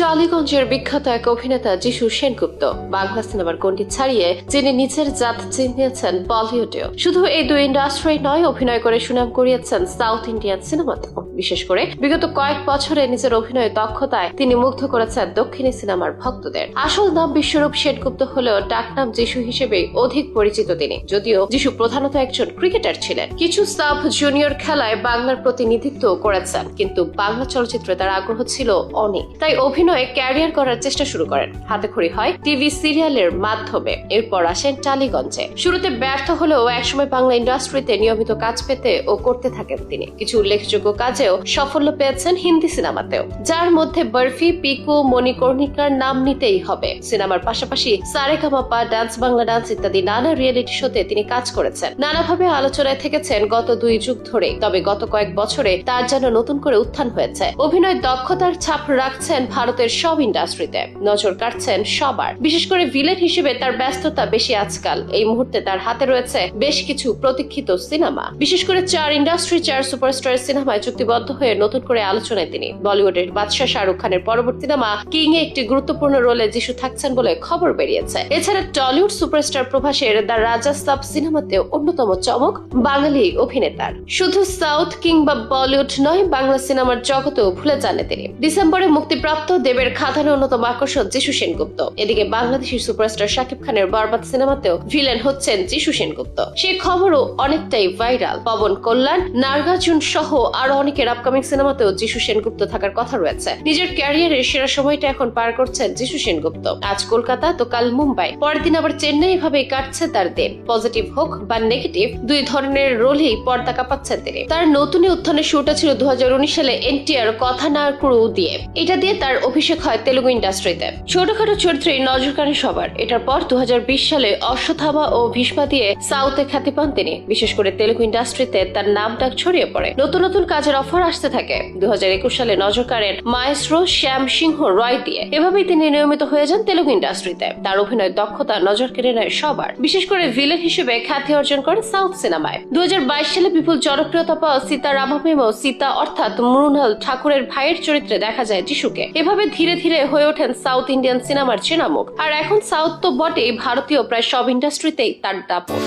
টালিগঞ্জের বিখ্যাত এক অভিনেতা যিশু সেনগুপ্ত বাংলা সিনেমার গণ্ডি ছাড়িয়ে যিনি নিজের জাত চিনিয়েছেন বলিউডেও। শুধু এই দুই ইন্ডাস্ট্রি নয়, অভিনয় করে সুনাম কুড়িয়েছেন সাউথ ইন্ডিয়ান সিনেমাতেও। বিশেষ করে বিগত কয়েক বছরে নিজের অভিনয় দক্ষতায় তিনি মুগ্ধ করেছেন দক্ষিণী সিনেমার ভক্তদের। আসল নাম বিশ্বরূপ সেনগুপ্ত হলেও ডাকনাম যিশু হিসেবেই অধিক পরিচিত তিনি, যদিও যিশু প্রধানত একজন ক্রিকেটার ছিলেন। কিছু সাব জুনিয়র খেলায় বাংলার প্রতিনিধিত্ব করেছেন, কিন্তু বাংলা চলচ্চিত্রে তার আগ্রহ ছিল অনেক। তাই অভিনয়ে ক্যারিয়ার করার চেষ্টা শুরু করেন। হাতেখড়ি হয় টিভি সিরিয়ালের মাধ্যমে। এরপর আসেন টালিগঞ্জে। শুরুতে ব্যর্থ হলেও একসময় বাংলা ইন্ডাস্ট্রিতে নিয়মিত কাজ পেতে ও করতে থাকেন তিনি। কিছু উল্লেখযোগ্য কাজেও সাফল্য পেয়েছেন হিন্দি সিনেমাতেও, যার মধ্যে বরফি, পিকু, মণিকর্ণিকার নাম নিতেই হবে। সিনেমার পাশাপাশি সারেগামাপা, ডান্স বাংলা ডান্স ইত্যাদি নানা রিয়েলিটি শোতে তিনি কাজ করেছেন। নানাভাবে আলোচনায় থেকেছেন গত 2 যুগ ধরে। তবে গত কয়েক বছরে তার যেন নতুন করে উত্থান হয়েছে। অভিনয় দক্ষতার ছাপ রাখছেন ভারতের সব ইন্ডাস্ট্রিতে, নজর কাটছেন সবার। বিশেষ করে ভিলেন হিসেবে তার ব্যস্ততা বেশি আজকাল। এই মুহূর্তে তার হাতে রয়েছে বেশ কিছু প্রতীক্ষিত সিনেমা। বিশেষ করে 4 ইন্ডাস্ট্রি 4 সুপারস্টার সিনেমায় চুক্তিবদ্ধ হয়ে নতুন করে আলোচনায় তিনি। বলিউডের বাদশাহ শাহরুখ খানের পরবর্তী সিনেমা কিং এ একটি গুরুত্বপূর্ণ রোলে যিশু থাকছেন বলে খবর বেরিয়েছে। এছাড়া টলিউড সুপারস্টার প্রভাসের দ্য রাজা সাব সিনেমাতেও অন্যতম চমক বাঙালি অভিনেতার। শুধু সাউথ কিংবা বলিউড নয়, বাংলা সিনেমার জগতেও ভুলে যান তিনি। ডিসেম্বরে মুক্তিপ্রাপ্ত দেবের খাদানের অন্যতম আকর্ষণ যিশু সেনগুপ্ত। এদিকে বাংলাদেশি সুপারস্টার শাকিব খানের বরবাদ সিনেমাতেও ভিলেন হচ্ছেন যিশু সেনগুপ্ত। সেই খবরও অনেকটাই ভাইরাল। পবন কল্যাণ, নাগার্জুন সহ আরো অনেকের আপকামিং সিনেমাতেও যিশু সেনগুপ্ত থাকার কথা রয়েছে। নিজের ক্যারিয়ারের সেরা সময়টা এখন পার করছেন যিশু সেনগুপ্ত। আজ কলকাতা তো কাল মুম্বাই, পরের দিন আবার চেন্নাই, এভাবেই কাটছে তার দিন। পজিটিভ হোক বা নেগেটিভ, দুই ধরনের রোলেই পর্দা কাঁপাচ্ছেন তিনি। তার নতুন উত্থানের শুরুটা ছিল 2019 সালে এনটিআর কথা না ক্রু দিয়ে। এটা দিয়ে তার অভিষেক হয় তেলুগু ইন্ডাস্ট্রিতে। ছোটখাটো চরিত্রে নজর কাড়ে সবার। এটার পর 2020 সালে অশ্বত্থামা ও ভীষ্মা দিয়ে সাউথে খ্যাতি পান তিনি। বিশেষ করে তেলুগু ইন্ডাস্ট্রিতে তার নাম ডাক ছড়িয়ে পড়ে। নতুন নতুন কাজের অফার আসতে থাকে। 2021 সালে নজর কাড়েন মায়েস্ট্রো শ্যাম সিংহ রয় দিয়ে। এভাবেই তিনি নিয়মিত হয়ে যান তেলুগু ইন্ডাস্ট্রিতে। তার অভিনয় দক্ষতা নজর কেড়ে নেয় সবার। বিশেষ করে ভিলেন হিসেবে খ্যাতি অর্জন করেন সাউথ সিনেমায়। 2022 সালে বিপুল জনপ্রিয়তা পাওয়া সীতারামমেও সীতা অর্থাৎ মৃণাল ঠাকুরের ভাইয়ের চরিত্রে দেখা যায় যিশুকে। এভাবে ধীরে ধীরে হয়ে ওঠেন সাউথ ইন্ডিয়ান সিনেমার চেনা মুখ। আর এখন সাউথ তো বটেই, ভারতীয় প্রায় সব ইন্ডাস্ট্রিতেই তার দাপট।